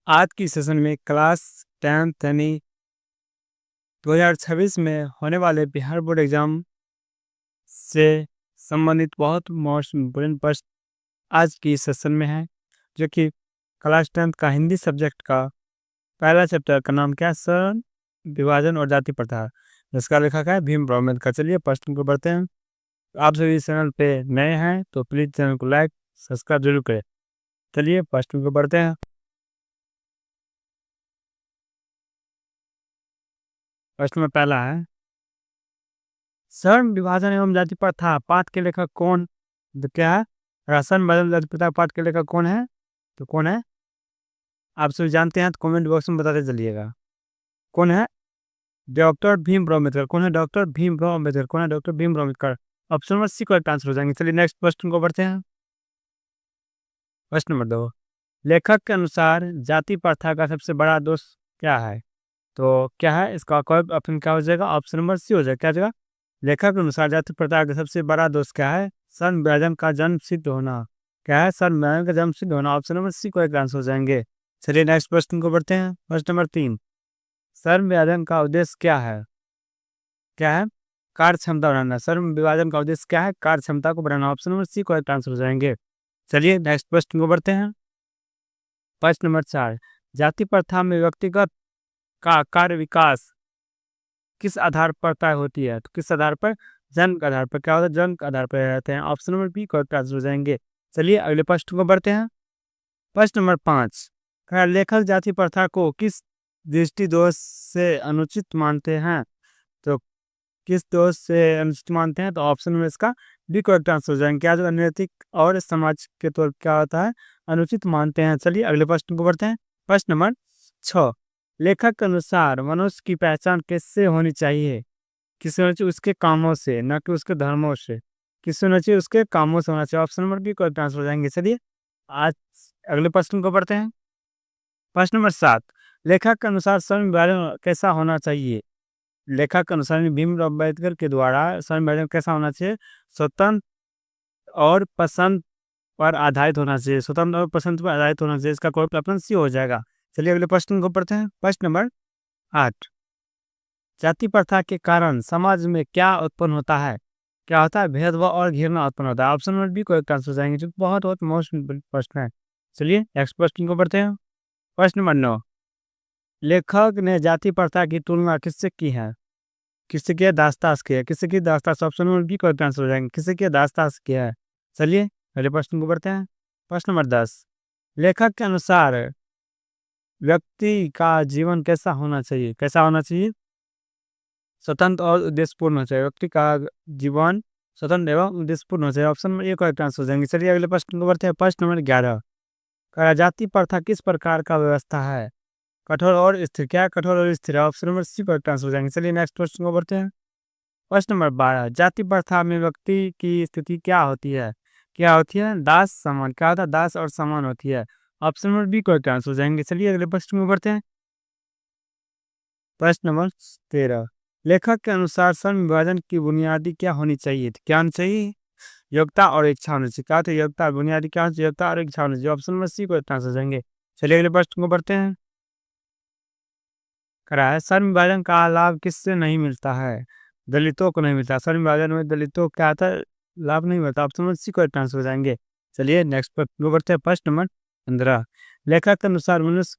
आज की सेशन में क्लास 10th यानी 2026 में होने वाले बिहार बोर्ड एग्जाम से संबंधित बहुत मोस्ट इम्पोर्टेंट प्रश्न आज की सेशन में है, जो कि क्लास 10th का हिंदी सब्जेक्ट का पहला चैप्टर का नाम क्या है, स्वर्ण विभाजन और जाति प्रथा, जिसका लेखक है भीमराव अम्बेडकर। चलिए प्रश्न को बढ़ते हैं। आप सभी चैनल पे नए हैं तो प्लीज चैनल को लाइक सब्सक्राइब जरूर करें। चलिए प्रश्न को बढ़ते हैं। प्रश्न में पहला है, स्वर्ण विभाजन एवं जाति प्रथा पाठ के लेखक कौन? तो क्या है, राशन विभाजन जाति प्रथा पाठ के लेखक कौन है? तो कौन है? आप सभी जानते हैं तो कमेंट बॉक्स में बताते चलिएगा। कौन है? डॉक्टर भीमराव अम्बेडकर। कौन है डॉक्टर भीमराव अम्बेडकर? कौन है doctor Bhimrao Ambedkar? Option number C correct answer हो जाएंगे। चलिए नेक्स्ट प्रश्न को बढ़ते हैं। प्रश्न नंबर 2, लेखक के अनुसार जाति प्रथा का सबसे बड़ा दोष क्या है? तो क्या है इसका करेक्ट ऑप्शन? क्या हो जाएगा? ऑप्शन नंबर सी हो जाएगा। क्या जगह? लेखक के अनुसार जाति प्रथा का सबसे बड़ा दोष क्या है? स्वर्ण विभाजन का जन्म सिद्ध होना। क्या है? स्वर्ण विभाजन का जन्म सिद्ध होना। Option number C correct answer हो जाएंगे। चलिए नेक्स्ट प्रश्न को बढ़ते हैं। प्रश्न नंबर 3, स्वर्ण विभाजन का उद्देश्य क्या है? क्या है? कार्य क्षमता बढ़ाना। स्वर्ण विभाजन का उद्देश्य क्या है? कार्य क्षमता को बढ़ाना। Option number C correct answer हो जाएंगे। चलिए नेक्स्ट प्रश्न को बढ़ते हैं। प्रश्न नंबर 4, जाति प्रथा में व्यक्तिगत का कार्य विकास किस आधार पर तय होती है? तो किस आधार पर? जन्म के आधार पर। क्या होता है? जन्म के आधार पर रहते हैं। Option number B correct answer हो जाएंगे। चलिए अगले प्रश्न को बढ़ते हैं। प्रश्न नंबर 5, लेखक जाति प्रथा को किस दृष्टि दोष से अनुचित मानते हैं? तो किस दोष से अनुचित मानते हैं? तो ऑप्शन में इसका बी करेक्ट आंसर हो जाएंगे। क्या जो अनैतिक और समाज के तौर क्या होता है? अनुचित मानते हैं। चलिए अगले प्रश्न को बढ़ते हैं। प्रश्न नंबर 6, लेखक के अनुसार मनुष्य की पहचान किससे होनी चाहिए? किससे होना चाहिए? उसके कामों से, न कि उसके धर्मों से। किससे होना चाहिए? उसके कामों से होना चाहिए। Option number B correct answer हो जाएंगे। चलिए आज अगले प्रश्न को पढ़ते हैं। प्रश्न नंबर 7, लेखक के अनुसार स्वर्ण विभाजन कैसा होना चाहिए? लेखक के अनुसार भीमराव अम्बेडकर के द्वारा स्वर्ण विभाजन कैसा होना चाहिए? स्वतंत्र और पसंद पर आधारित होना चाहिए। स्वतंत्र और पसंद पर आधारित होना चाहिए। इसका कोई ऑप्शन सी हो जाएगा। चलिए अगले प्रश्न को पढ़ते हैं। प्रश्न नंबर 8, जाति प्रथा के कारण समाज में क्या उत्पन्न होता है? क्या होता है? भेदभाव और घृणा उत्पन्न होता है। ऑप्शन नंबर बी को एक आंसर हो जाएंगे, जो बहुत बहुत मोस्ट प्रश्न है। चलिए नेक्स्ट प्रश्न को पढ़ते हैं। प्रश्न नंबर 9, लेखक ने जाति प्रथा की तुलना किससे की है? किससे किया? दासदास की है। किससे की? दासदास। ऑप्शन नंबर बी को एक आंसर हो जाएंगे। किससे किया? दासदास किया है। चलिए अगले प्रश्न को पढ़ते हैं। प्रश्न नंबर 10, लेखक के अनुसार व्यक्ति का जीवन कैसा होना चाहिए? कैसा होना चाहिए? स्वतंत्र और उद्देश्यपूर्ण होना चाहिए। व्यक्ति का जीवन स्वतंत्र एवं उद्देश्यपूर्ण होना चाहिए। ऑप्शन में एक करेक्ट आंसर हो जाएंगे। चलिए अगले प्रश्न को बढ़ते हैं। प्रश्न नंबर 11, जाति प्रथा किस प्रकार का व्यवस्था है? कठोर और स्थिर। क्या है? कठोर और स्थिर। Option number C correct answer हो जाएंगे। चलिए नेक्स्ट प्रश्न को बढ़ते हैं। प्रश्न नंबर 12, जाति प्रथा में व्यक्ति की स्थिति क्या होती है? क्या होती है? दास समान। क्या होता है? दास और समान होती है। Option number B correct answer हो जाएंगे। चलिए अगले प्रश्न को बढ़ते हैं। प्रश्न नंबर 13, लेखक के अनुसार स्वर्ण विभाजन की बुनियादी क्या होनी चाहिए? तो क्या होनी चाहिए? योग्यता और इच्छा होनी चाहिए। क्या होती है? योग्यता। बुनियादी क्या होनी चाहिए? योग्यता और इच्छा होनी चाहिए। ऑप्शन नंबर सी को आंसर जाएंगे। चलिए अगले प्रश्न को बढ़ते हैं। करा है, स्वर्ण विभाजन का लाभ किससे नहीं मिलता है? दलितों को नहीं मिलता। स्वर्ण विभाजन में दलितों को क्या आता है? लाभ नहीं मिलता। ऑप्शन नंबर सी को आंसर हो जाएंगे। चलिए नेक्स्ट प्रश्न को बढ़ते हैं। प्रश्न नंबर 15, लेखक के अनुसार मनुष्य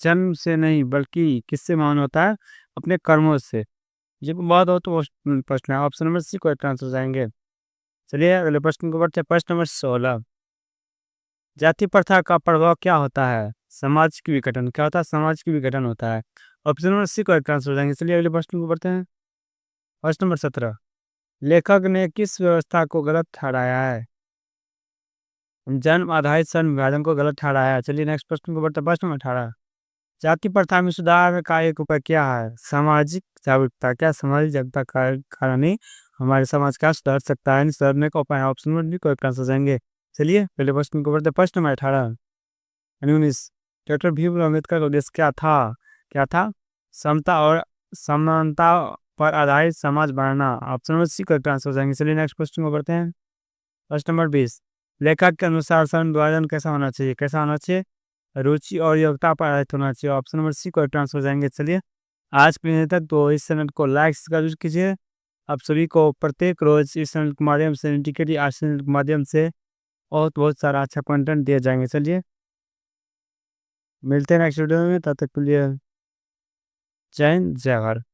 जन्म से नहीं बल्कि किससे महान होता है? अपने कर्मों से। ये बहुत हो तो प्रश्न है। ऑप्शन नंबर सी को आंसर हो जाएंगे। चलिए अगले प्रश्न को बढ़ते हैं। प्रश्न नंबर 16, जाति प्रथा का प्रभाव क्या होता है? समाज की विघटन। क्या होता है? समाज की विघटन होता है। ऑप्शन नंबर सी को आंसर हो जाएंगे। चलिए अगले प्रश्न को बढ़ते हैं। प्रश्न नंबर 17, लेखक ने किस व्यवस्था को गलत ठहराया है? जन्म आधारित स्वर्ण विभाजन को गलत ठहराया है। चलिए नेक्स्ट प्रश्न को बढ़ते हैं। प्रश्न नंबर 18, जाति प्रथा में सुधार का एक उपाय क्या है? सामाजिक जागरूकता। क्या सामाजिक जागरूकता का कारण ही हमारे समाज का सुधर सकता है? सुधरने का उपाय। ऑप्शन नंबर बी को आंसर हो जाएंगे। चलिए पहले प्रश्न को बढ़ते हैं। प्रश्न नंबर 18 19, डॉक्टर भीमराव अम्बेडकर का उद्देश्य क्या था? क्या था? समता और समानता पर आधारित समाज बनाना। ऑप्शन नंबर सी को आंसर हो जाएंगे। चलिए नेक्स्ट क्वेश्चन को बढ़ते हैं। प्रश्न नंबर 20, लेखक के अनुसार स्वर्ण विभाजन कैसा होना चाहिए? कैसा होना चाहिए? रुचि और योग्यता पर आधारित होना चाहिए। ऑप्शन नंबर सी को ट्रांसफर हो जाएंगे। चलिए आज के लिए तक तो इस चैनल को लाइक जरूर कीजिए। आप सभी को प्रत्येक रोज इस चैनल के माध्यम से इंडिकेटिव आर्ट चैनल के माध्यम से बहुत बहुत सारा अच्छा कंटेंट दिए जाएंगे। चलिए मिलते हैं नेक्स्ट वीडियो में, तब तक के लिए जय हिंद जय भारत।